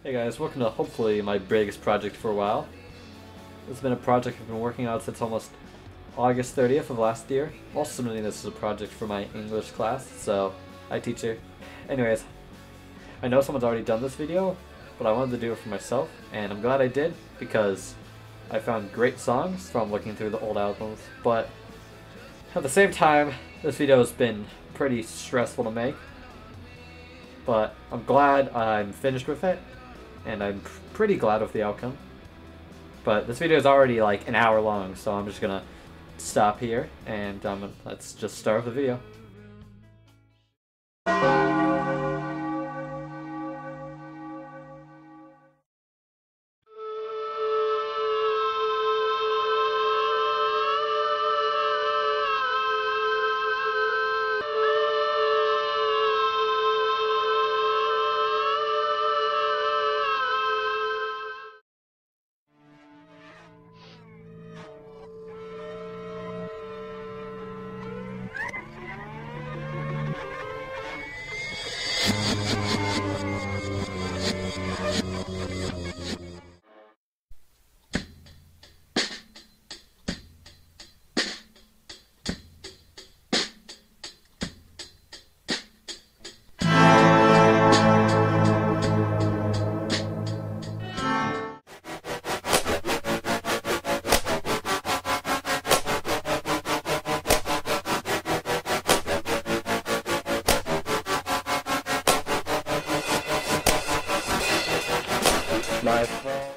Hey guys, welcome to hopefully my biggest project for a while. This has been a project I've been working on since almost August 30th of last year. I'm also submitting this as a project for my English class, so hi teacher. Anyways, I know someone's already done this video, but I wanted to do it for myself, and I'm glad I did because I found great songs from looking through the old albums, but at the same time, this video has been pretty stressful to make. But I'm glad I'm finished with it, and I'm pretty glad with the outcome. But this video is already like an hour long, so I'm just gonna stop here and let's just start with the video. My friend.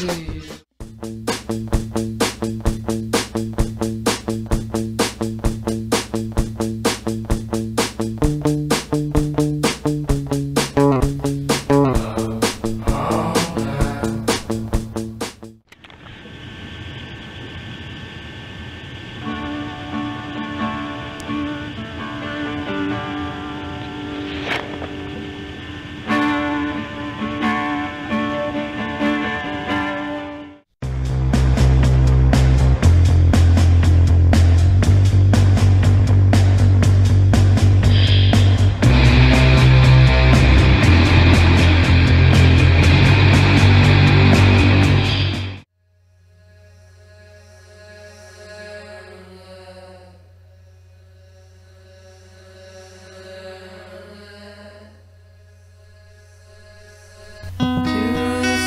see you.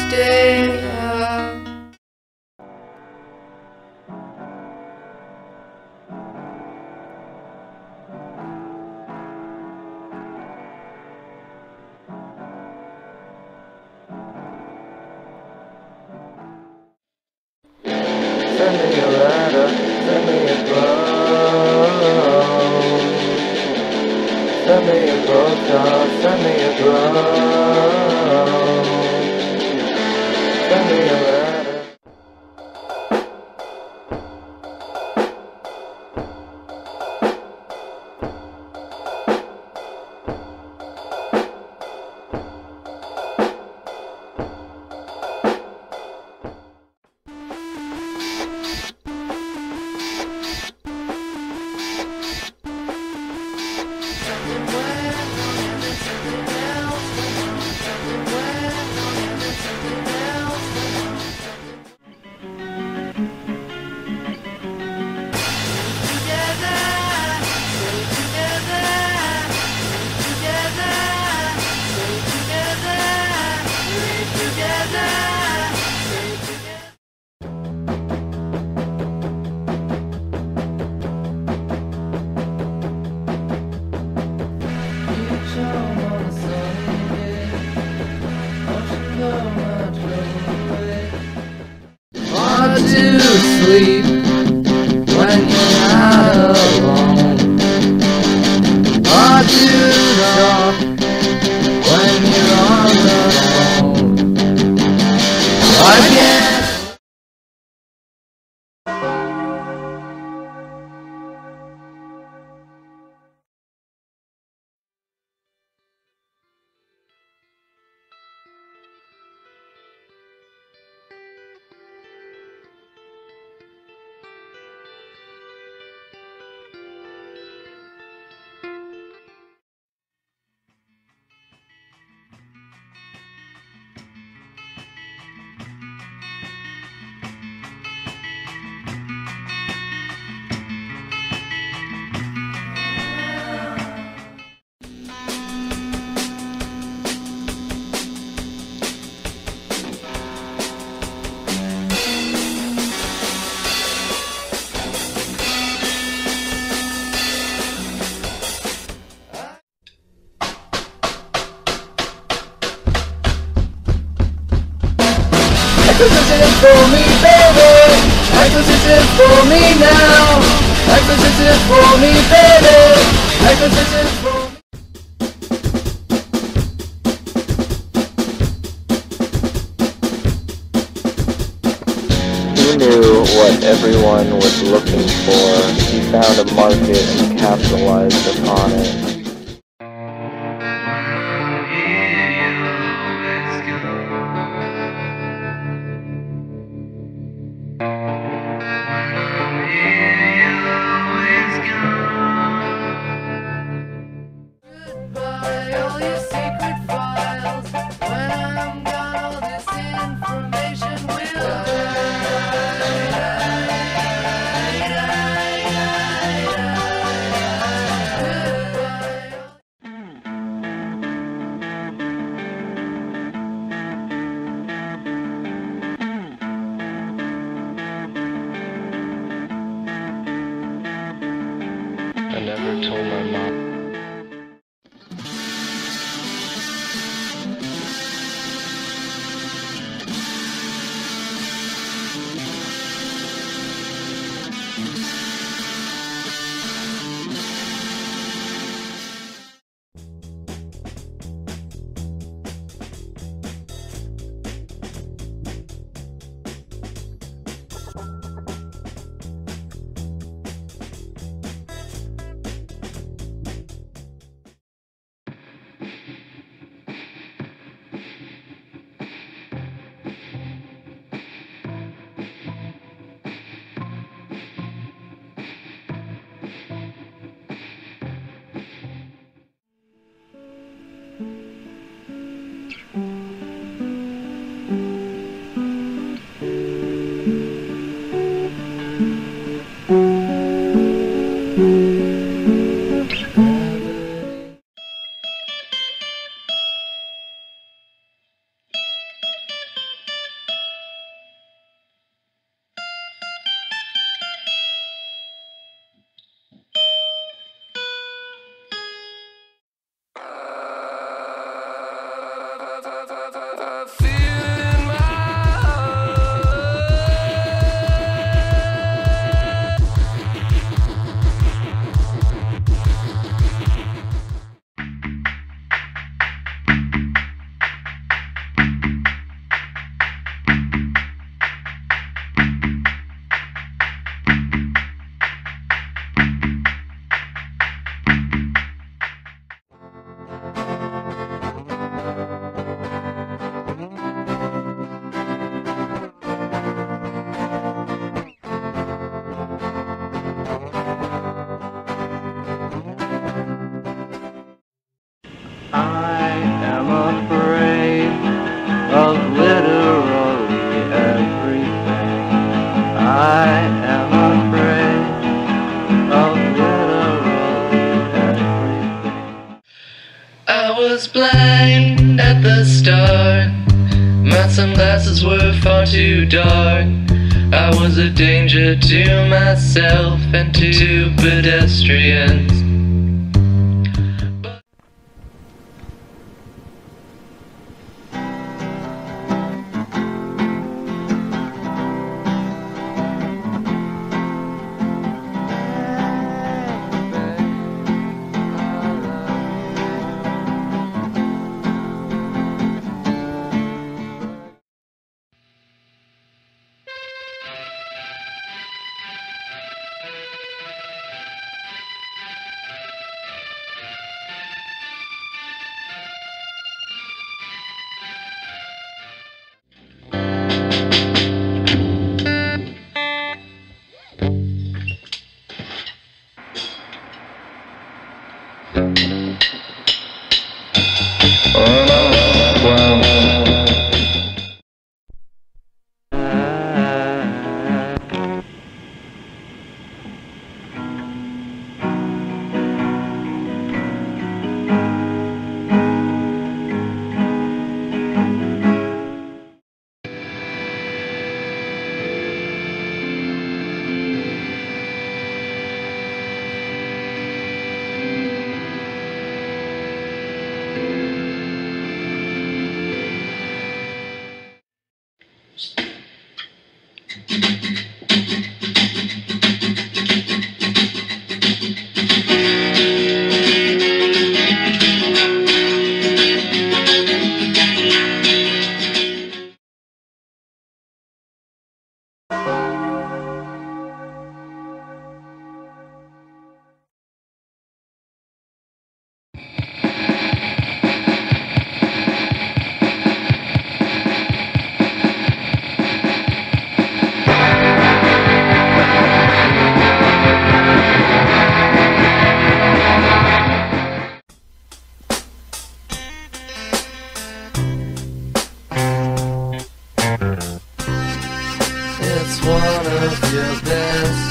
Stay up. Send me a letter, send me a glove. Send me a postcard, send me a glove. Send me a letter. Hard to sleep when you're not alone. Hard to talk when you're on the phone. I can't. Exorcism for me, baby. Exorcism for me now. Exorcism for me, baby. Exorcism for me. He knew what everyone was looking for. He found a market and capitalized upon it. I never told my mom. sunglasses were far too dark. I was a danger to myself and to pedestrians. It's one of your best.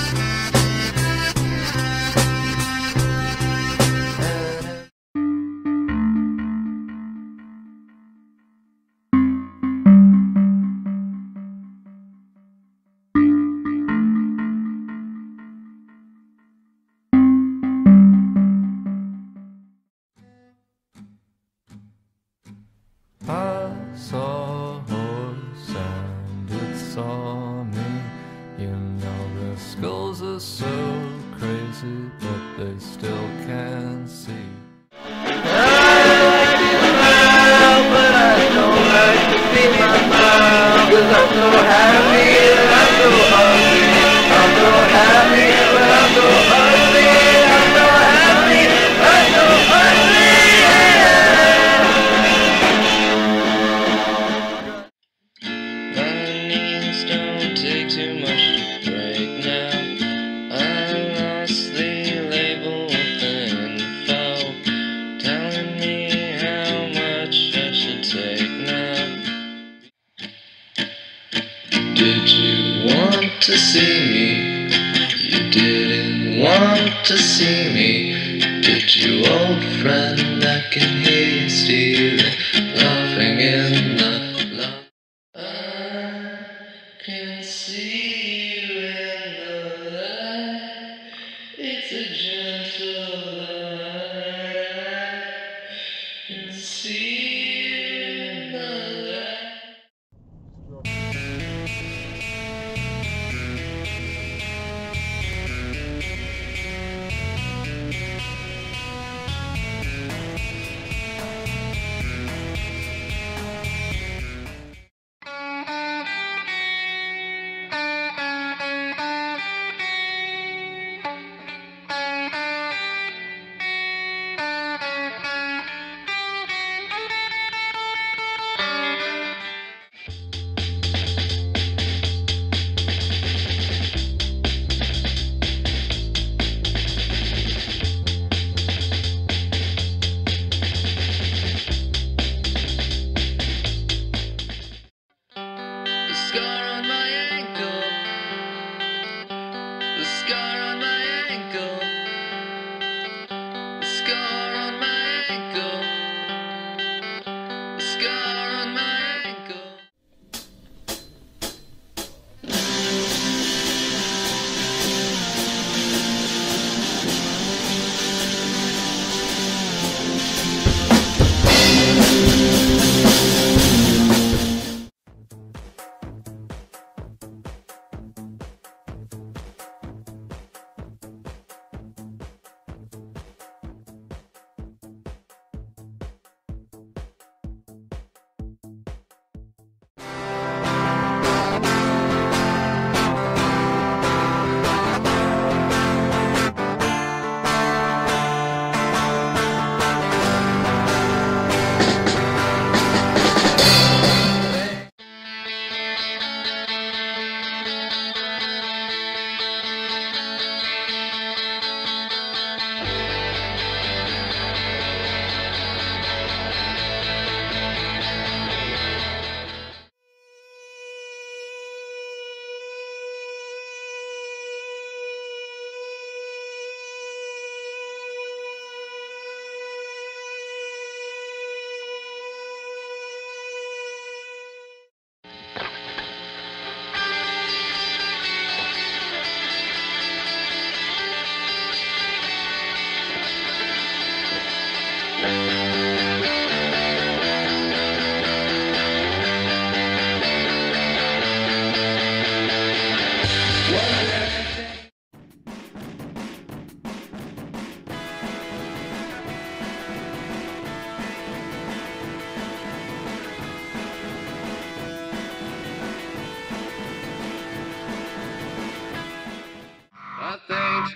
I saw a horse and it saw me. You know their skulls are so crazy, but they still can see. Did you want to see me? You didn't want to see me. Did you, old friend? I can hear you stealing, laughing in the light. I can see you in the light. It's a gentle light. I can see you in the light. The scar on my ankle. The scar on my ankle. The scar on my ankle. The scar on my ankle.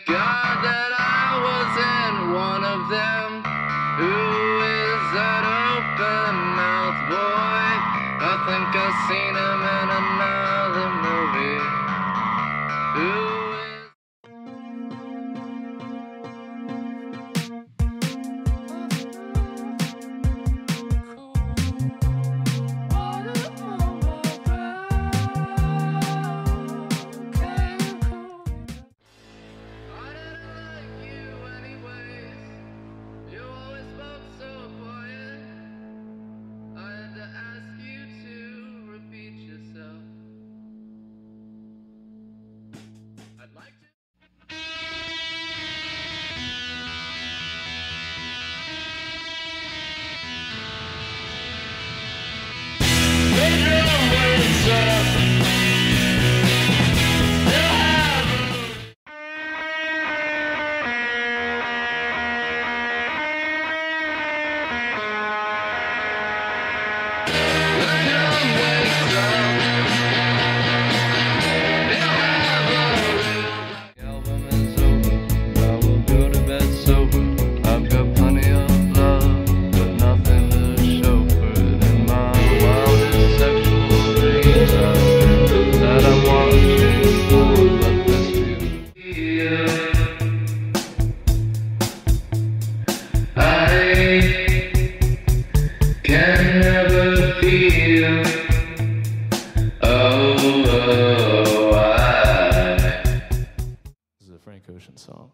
God that I wasn't one of them. Who is that open mouth boy? I think I've seen him in another movie. Who is... I didn't like you anyways. You always spoke so quiet. I had to ask you to repeat yourself. I'd like to. Bedroom wakes up. They'll have album is over, I will go to bed sober. I've got plenty of love, but nothing to show for it. In my wildest sexual dreams, I think that I'm watching all of this feel. I can never feel. Oh, I. This is a Frank Ocean song.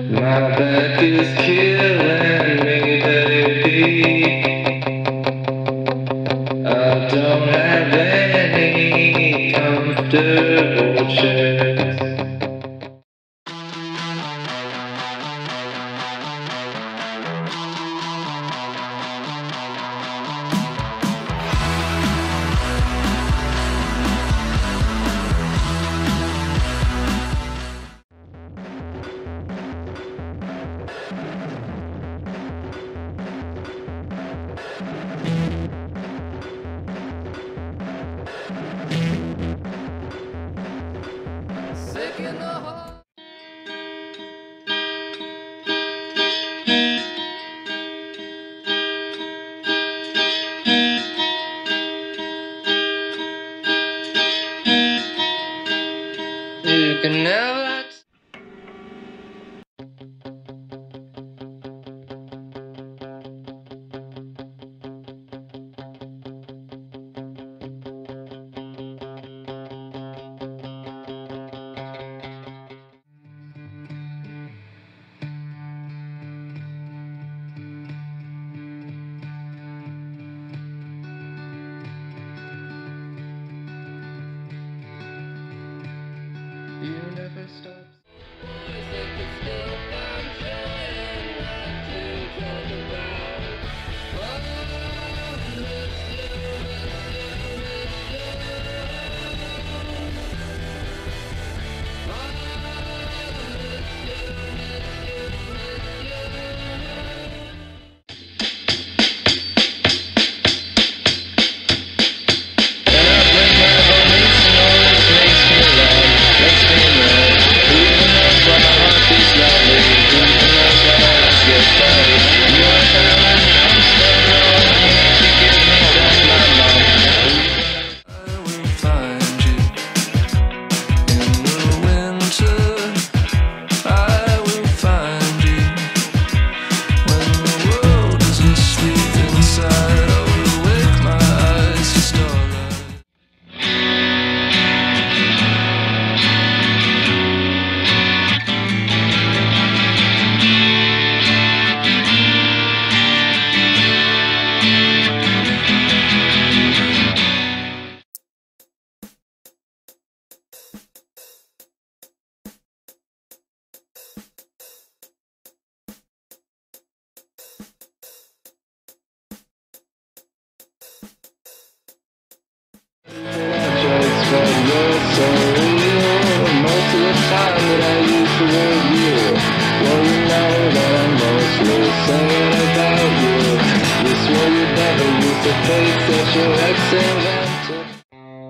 My back is killing me, baby. I don't have any comfortable chairs. Sick in the heart. You can never. You never stop.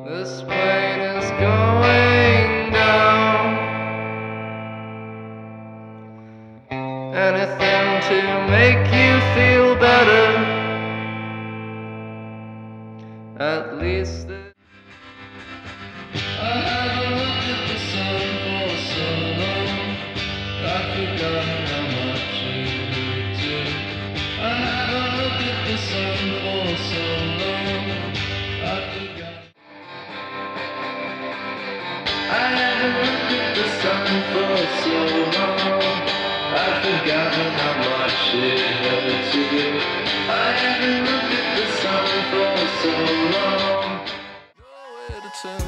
This plane is going down. Anything to make you feel better. At least I haven't looked at the sun for so long. I've forgotten how much it hurt to. I haven't looked at the sun for so long. I've forgotten. I haven't looked at the sun for so long. I've forgotten how much it hurt to. I haven't looked at the sun for so long. Nowhere to turn.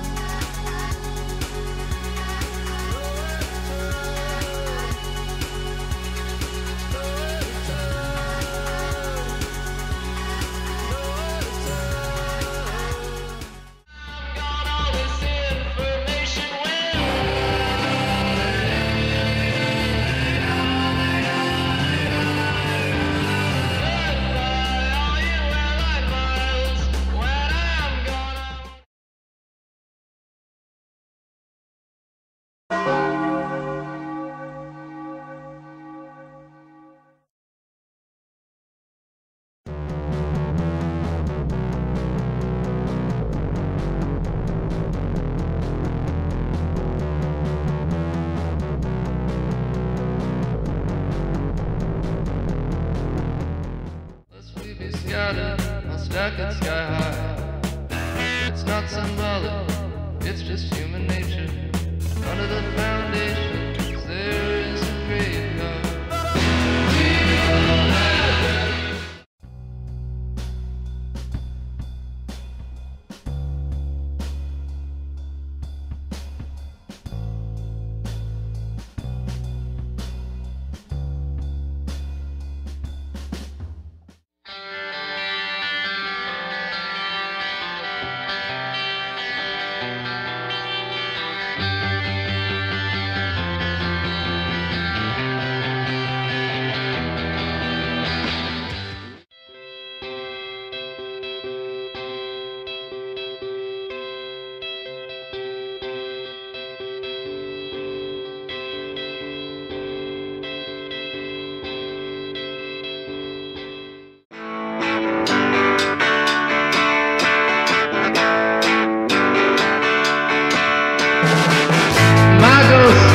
I'll stack it sky high. It's not symbolic, it's just human nature. Under the foundations there is a graveyard.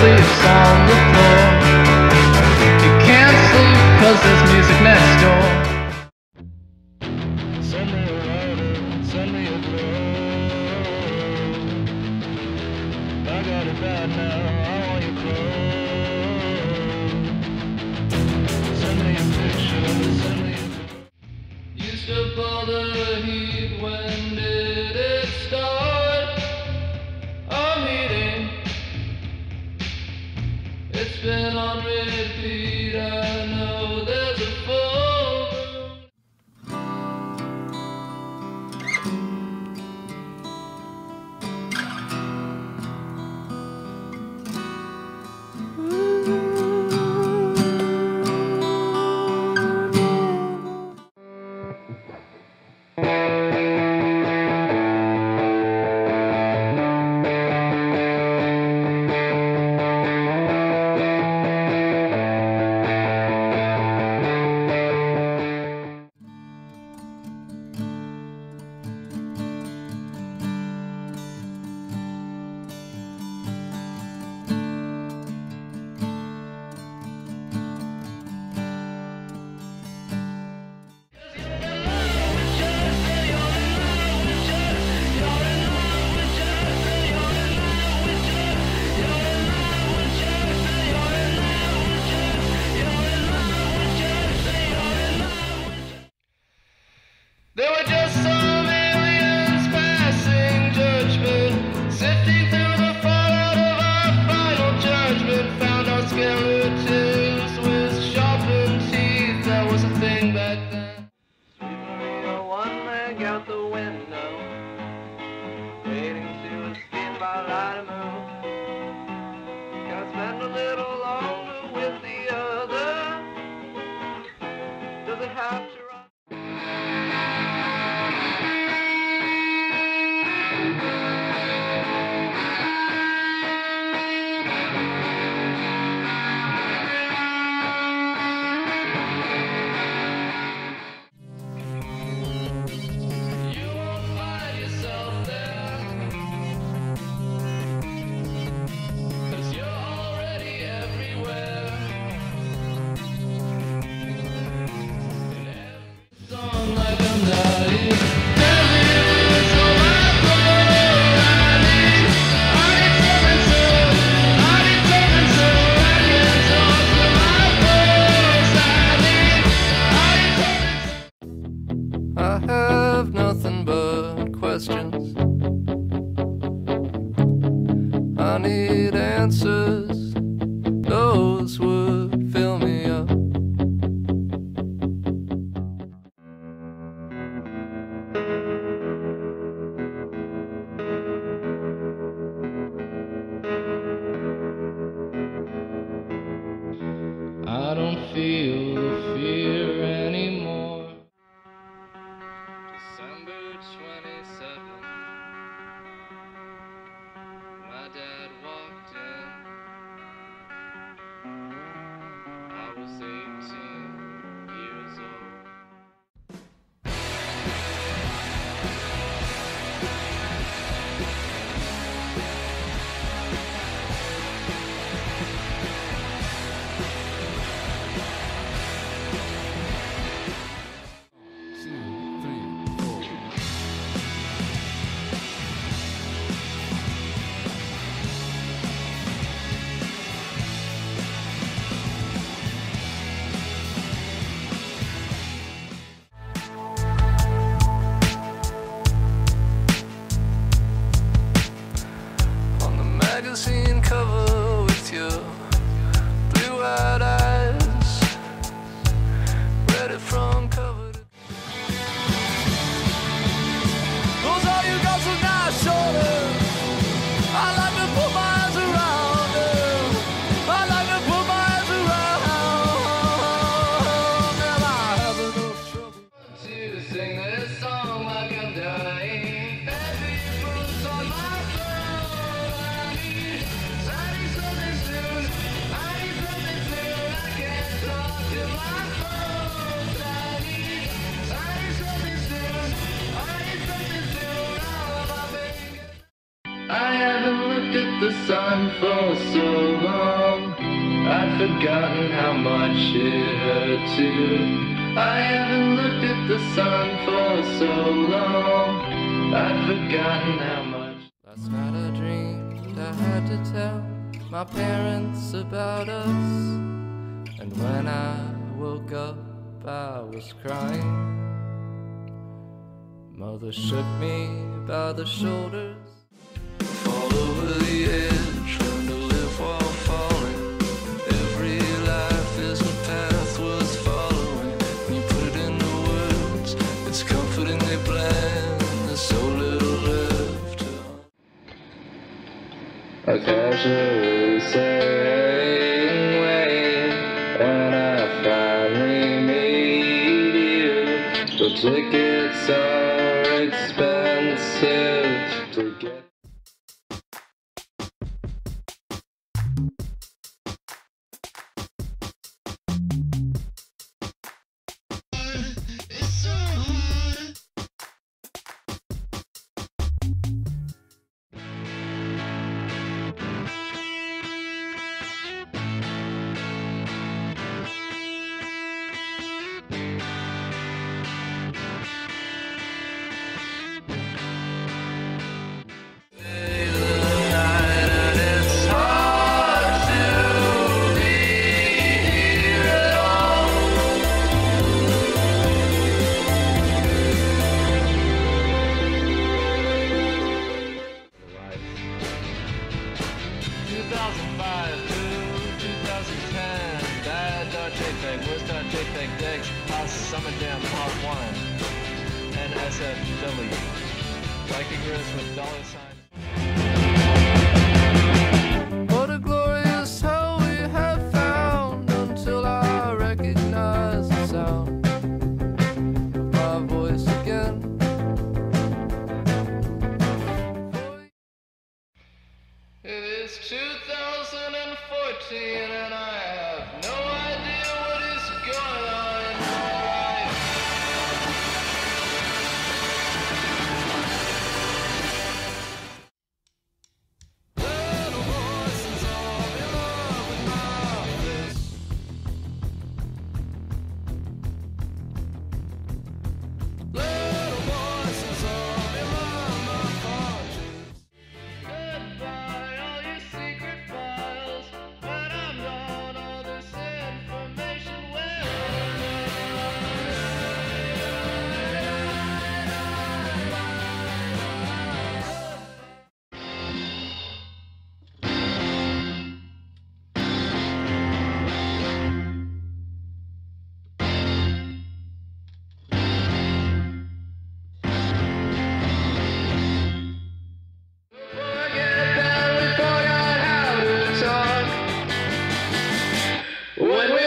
Sleeps on the floor. You can't sleep 'cause there's music next door. Send me a letter, send me a clothes. I got it bad now, I want your clothes. Send me a picture, send me a used up all the heat, when did it start? A meeting waiting to spin my light moon. Gotta spend a little longer with the other. Does it have to run? I have nothing but questions. I need answers. Those would fill me up. I don't feel the fear anymore. December 27th, my dad walked in. I was 18 years old. On the magazine cover with your blue-eyed eyes, read it from cover to... Those are you got some nice shoulders. I like to put my arms around them. I like to put my arms around them. I have enough trouble To sing this song like I'm dying. Heavy fruits on my throat. I need something soon. I need something soon. I can't talk to my folks. I need something soon. I need something soon. All of my fingers. I haven't looked at the sun for so long. I've forgotten how much it hurt to. I haven't looked at the sun for so long. I've forgotten how much. Last night I dreamed I had to tell my parents about us. And when I woke up I was crying. Mother shook me by the shoulders. Fall over the edge, trying to live while falling. Every life is a path worth following. When you put it into words, it's comfortingly bland. There's so little left to... A casual saying wait when I finally meet you. The tickets are expensive to get. JPEG decks, Summer Jam Part 1, and SFW. Like a with $sign. It is 2014 and I have no idea what is going on in my life. Little voices all in love with my face. Little voices all in love with my conscience. Goodbye, all your secret files. When I'm done, all this information will. Forget that we forgot how to talk. When we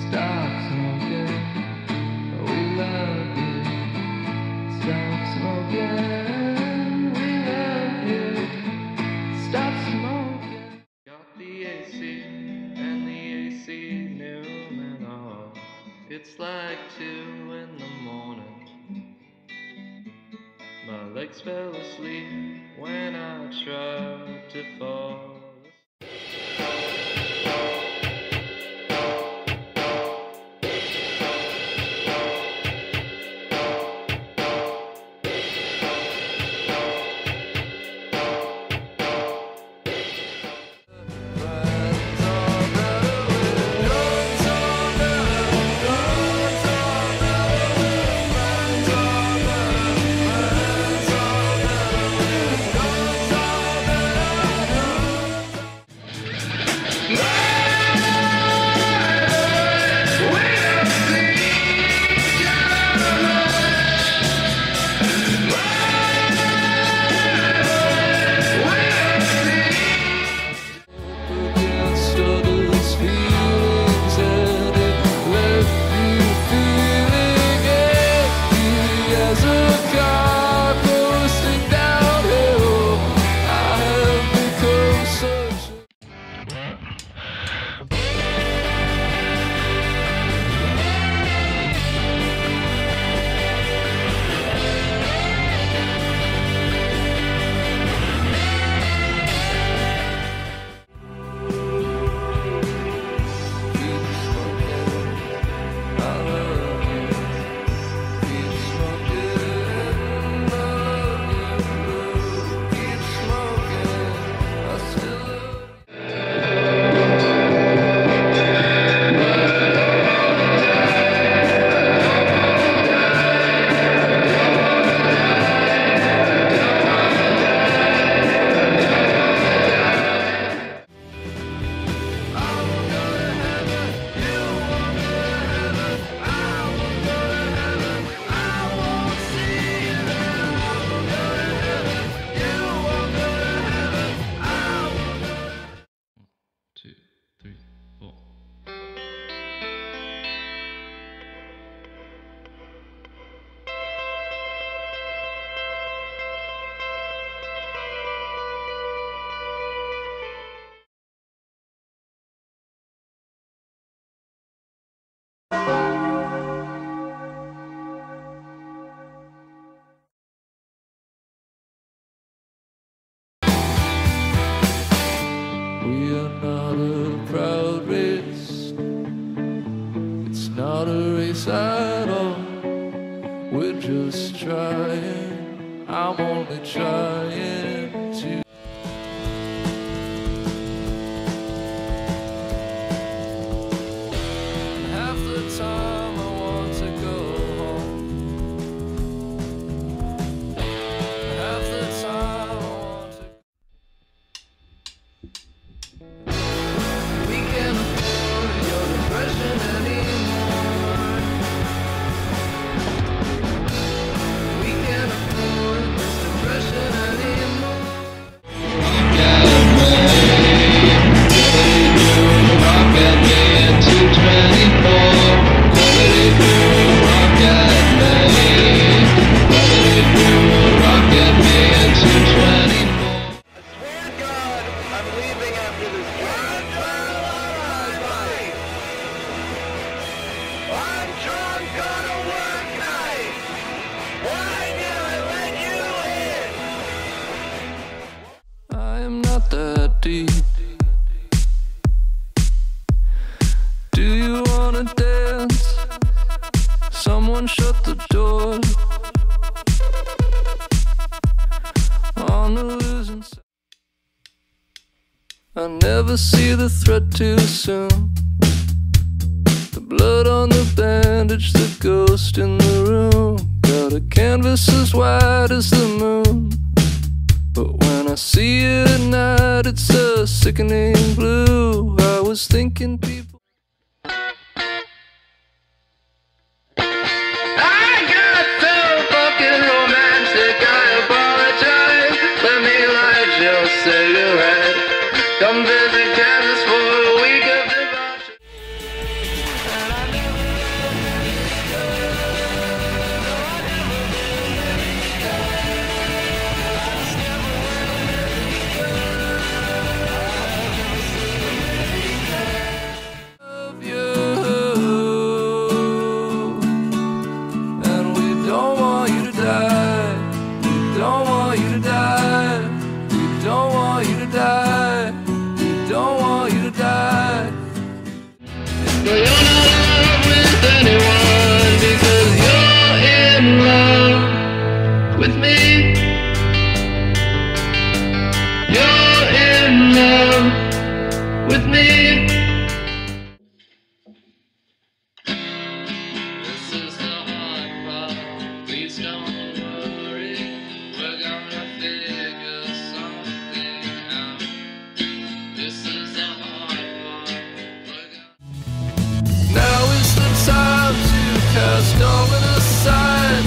stop smoking, we love you. Stop smoking, we love you. Stop smoking. Got the AC and the AC Newman off. It's like 2 in the morning. My legs fell asleep when I tried to fall. We are not a proud race. It's not a race at all. We're just trying. I'm only trying to. Half the time I want to go home. Half the time I want to. We can't afford your depression anymore. We can't afford this depression anymore. I'm drunk on a work night. Why did I let you in? I am not that deep. Do you wanna dance? Someone shut the door. On the losing side. I never see the threat too soon. The blood on the bandage, the ghost in the room. Got a canvas as wide as the moon. But when I see it at night, it's a sickening blue. I was thinking people. I got so fucking romantic, I apologize. Let me light your cigarette. Come visit Kansas for a week of debauchery. Of you, and we don't want you to die. We don't want you to die. We don't want you to die. We don't want you to die. But you're not in love with anyone because you're in love with me. You're in love with me. This is the hard part. Please don't worry. We're gonna figure something out. This is the hard part. We're gonna Now is the time to cast all it aside.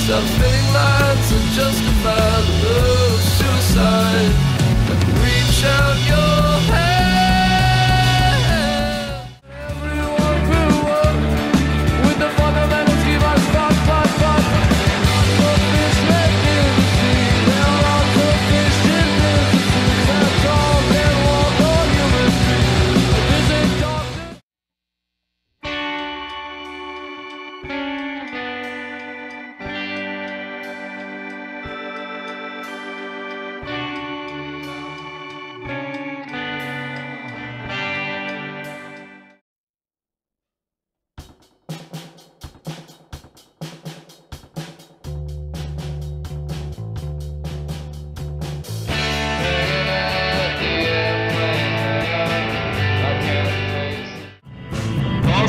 Stop spinning lines and justify the love of suicide. And reach out your hand. Everyone grew up with the fundamentals keep us fuck. Fish left in the sea. There are also fish in businesses that talk and walk on human feet. Visit doctor.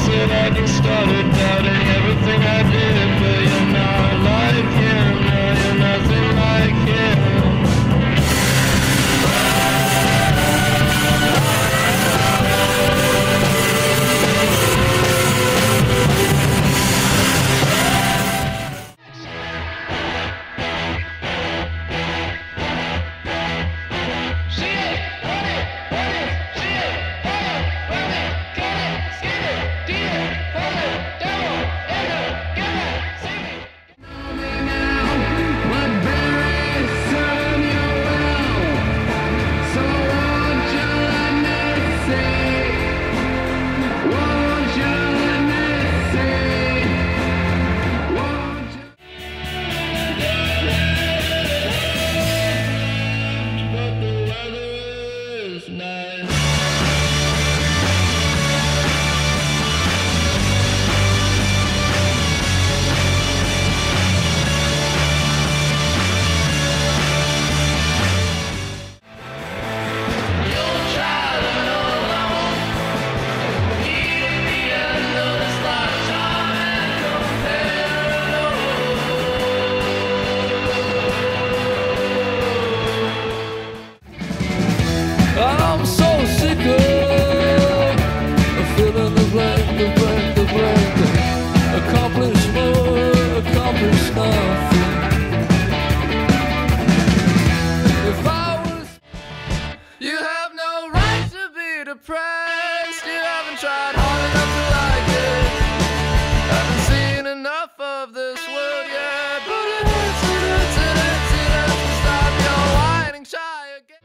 said I just started doubting everything I did, but you're not like him, no, you're nothing like him. I'm so sick of filling the blank. Accomplish more, accomplish nothing. If I was, you have no right to be depressed. You haven't tried hard enough to like it. Haven't seen enough of this world yet. But it hurts to stop your whining shy again.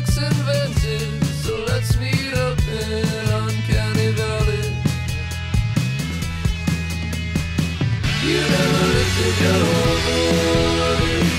Max invented. So let's meet up in Uncanny Valley. You never lifted your voice.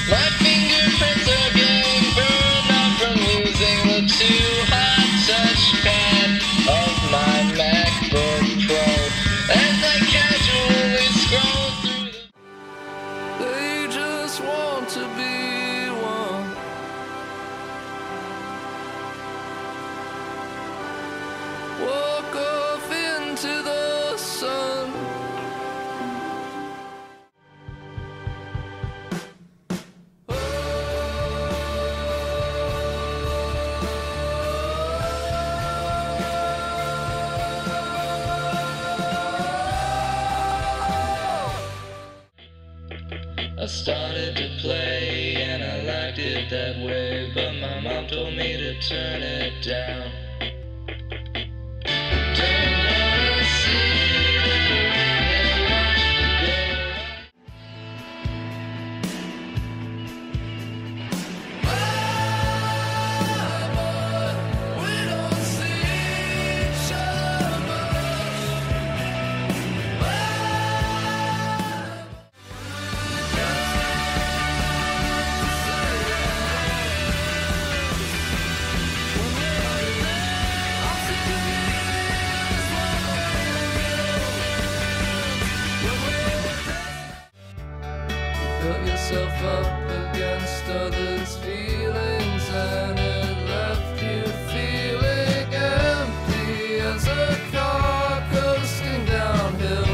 My fingerprints are getting burned out from using the too hot touchpad of my MacBook Pro as I casually scroll through the... They just want to be one. Walk off into the sun. I started to play and I liked it that way, but my mom told me to turn it down. Don't wanna see and watch the We don't see each other much. Built yourself up against others' feelings, and it left you feeling empty as a car coasting downhill.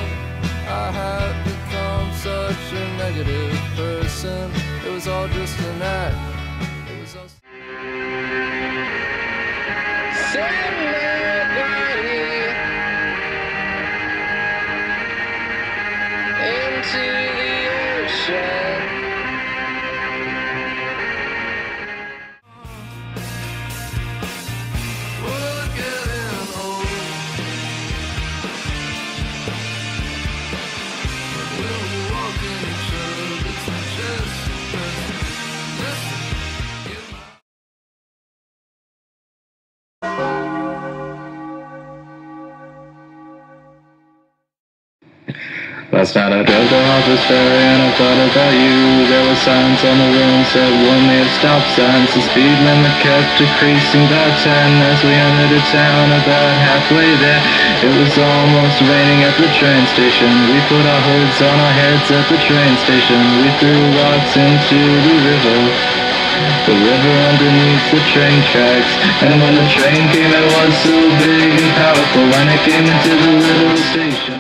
I had become such a negative person. It was all just an act. It was all... Send my body into the ocean. We're getting old. When we walk in each other's chest, Last night I drove to Harper's Ferry and I thought about you. There were signs on the room said one near stop signs. The speed limit kept decreasing by 10 as we entered a town about halfway there. It was almost raining at the train station. We put our hoods on our heads at the train station. We threw rocks into the river underneath the train tracks. And when the train came it was so big and powerful. When it came into the little station,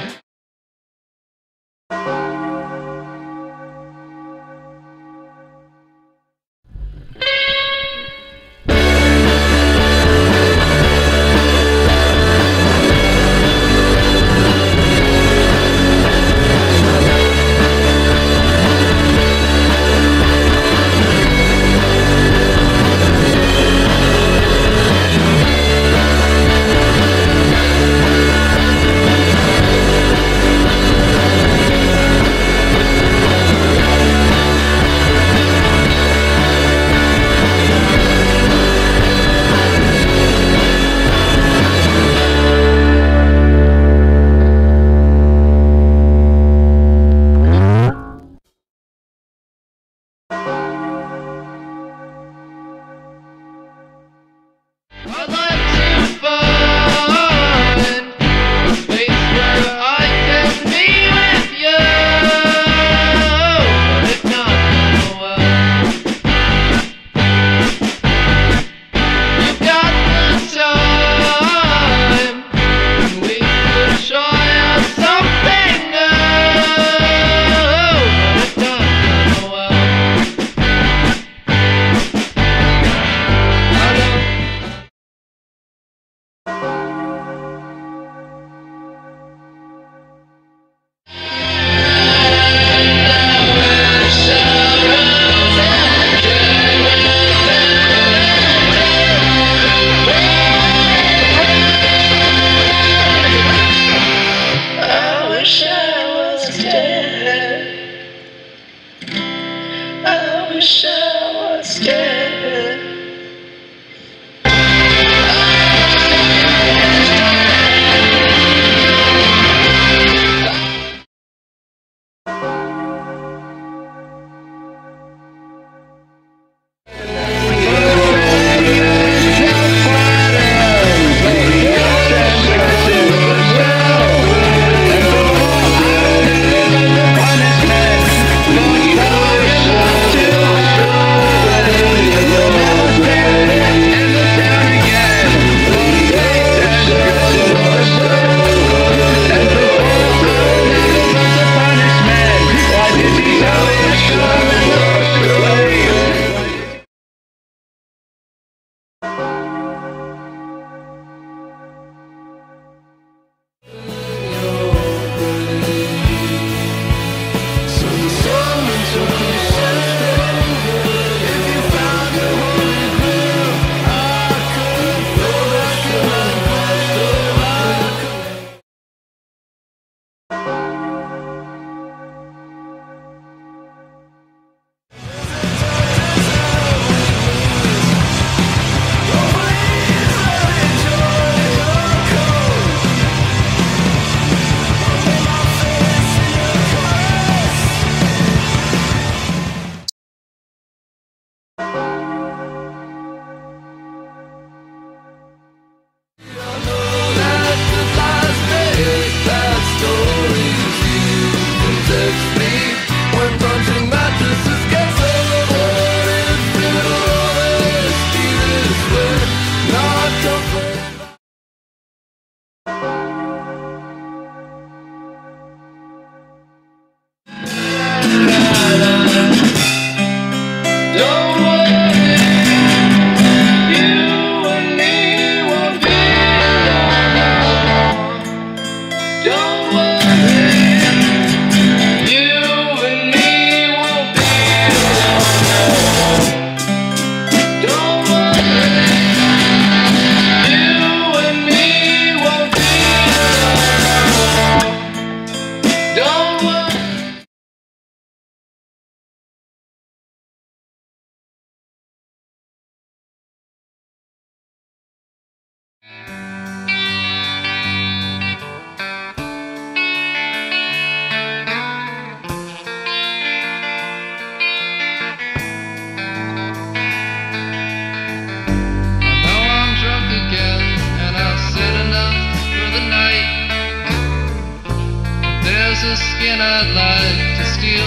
I'd like to steal.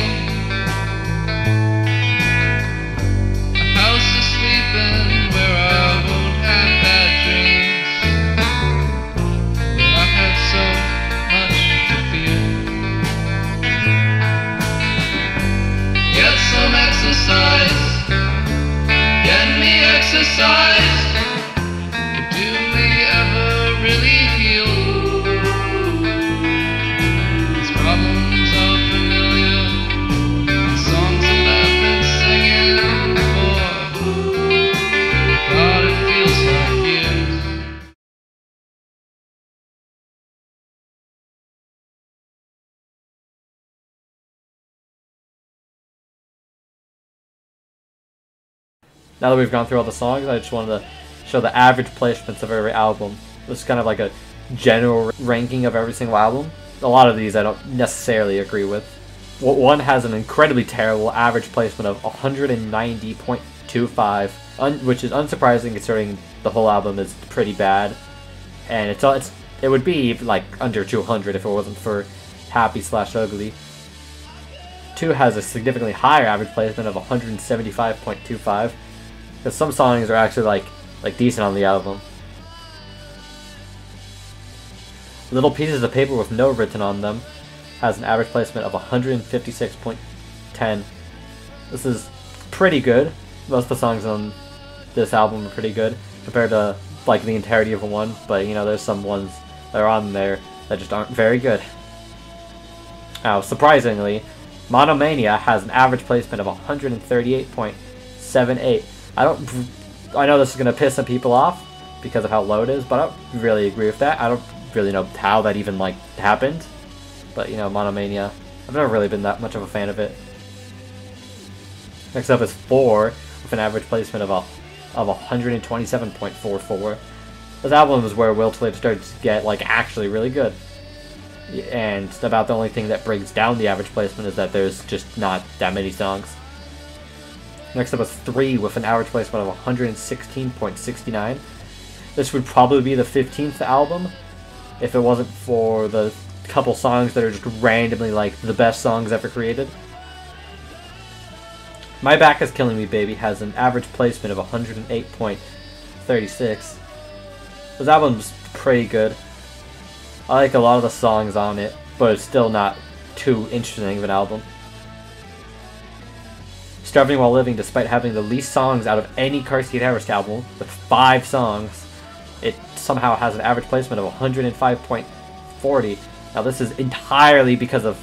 A house to sleep in where I won't have bad dreams. Well, I have so much to fear. Get some exercise. Get me exercise. But do we ever really heal? These problems are familiar. The songs that I've been singing before. God, it feels like years. Now that we've gone through all the songs, I just wanted to show the average placements of every album. This is kind of like a general ranking of every single album. A lot of these I don't necessarily agree with. One has an incredibly terrible average placement of 190.25, which is unsurprising considering the whole album is pretty bad. And it would be like under 200 if it wasn't for Happy/Ugly. 2 has a significantly higher average placement of 175.25. Because some songs are actually like decent on the album. Little Pieces of Paper with No Written on Them has an average placement of 156.10. This is pretty good. Most of the songs on this album are pretty good compared to like the entirety of one, but you know, there's some ones that are on there that just aren't very good. Now, surprisingly, Monomania has an average placement of 138.78. I know this is going to piss some people off because of how low it is, but I don't really agree with that. I don't really know how that even like happened, but you know, Monomania, I've never really been that much of a fan of it. Next up is 4 with an average placement of 127.44. This album is where Will to Live started to get like actually really good, and about the only thing that brings down the average placement is that there's just not that many songs. Next up is 3 with an average placement of 116.69. This would probably be the 15th album if it wasn't for the couple songs that are just randomly like the best songs ever created. My Back Is Killing Me Baby has an average placement of 108.36. This album's pretty good. I like a lot of the songs on it, but it's still not too interesting of an album. Starving While Living, despite having the least songs out of any Car Seat Headrest album, with 5 songs, it somehow has an average placement of 105.40. Now this is entirely because of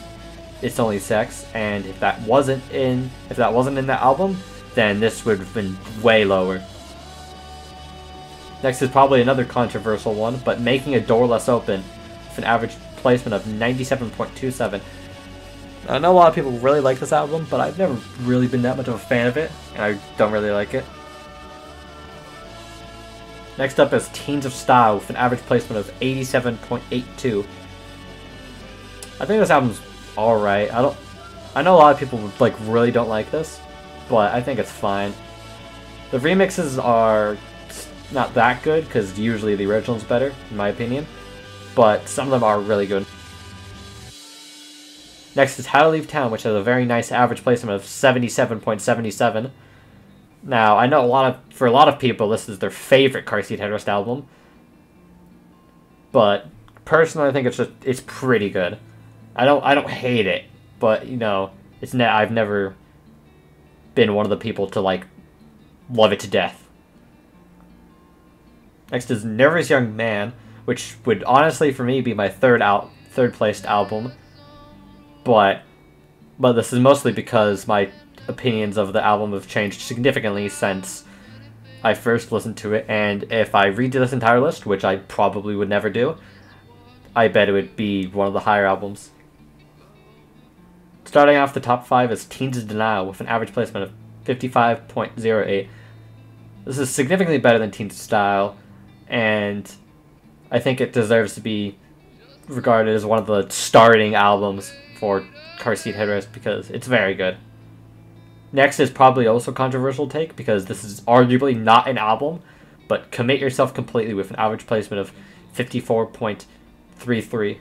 It's Only Sex, and if that wasn't in that album, then this would have been way lower. Next is probably another controversial one, but Making a Door Less Open, with an average placement of 97.27. I know a lot of people really like this album, but I've never really been that much of a fan of it, and I don't really like it. Next up is Teens of Style with an average placement of 87.82. I think this album's alright. I know a lot of people like really don't like this, but I think it's fine. The remixes are not that good because usually the original's better, in my opinion, but some of them are really good. Next is How to Leave Town, which has a very nice average placement of 77.77. Now, I know for a lot of people, this is their favorite Car Seat Headrest album, but personally, I think it's pretty good. I don't hate it, but you know, I've never been one of the people to like love it to death. Next is Nervous Young Man, which would honestly for me be my third placed album. But this is mostly because my opinions of the album have changed significantly since I first listened to it, and if I redo this entire list, which I probably would never do, I bet it would be one of the higher albums. Starting off the top 5 is Teens of Denial with an average placement of 55.08. This is significantly better than Teens of Style, and I think it deserves to be regarded as one of the starting albums for Car Seat Headrest because it's very good. Next is probably also a controversial take because this is arguably not an album, but Commit Yourself Completely with an average placement of 54.33.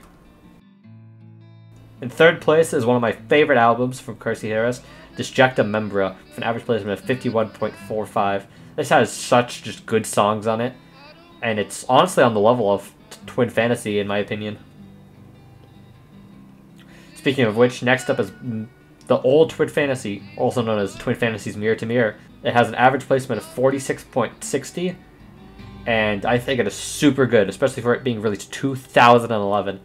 In third place is one of my favorite albums from Cursey Headrest, Disjecta Membra, with an average placement of 51.45. This has such just good songs on it, and it's honestly on the level of Twin Fantasy in my opinion. Speaking of which, next up is the old Twin Fantasy, also known as Twin Fantasy's Mirror to Mirror. It has an average placement of 46.60, and I think it is super good, especially for it being released 2011.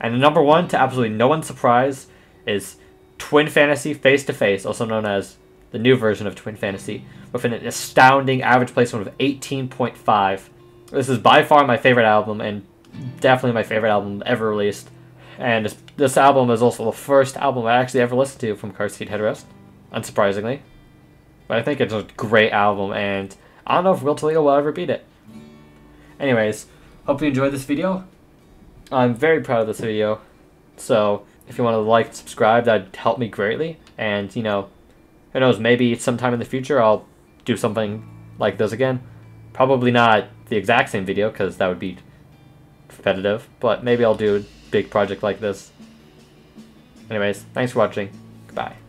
And the number one, to absolutely no one's surprise, is Twin Fantasy Face to Face, also known as the new version of Twin Fantasy, with an astounding average placement of 18.5. This is by far my favorite album, and definitely my favorite album ever released. And this album is also the first album I actually ever listened to from Cursey Headrest, unsurprisingly. But I think it's a great album, and I don't know if Will Toledo will ever beat it. Anyways, hope you enjoyed this video. I'm very proud of this video, so if you want to like and subscribe, that'd help me greatly. And, you know, who knows, maybe sometime in the future I'll do something like this again. Probably not the exact same video, because that would be repetitive, but maybe I'll do a big project like this. Anyways, thanks for watching. Goodbye.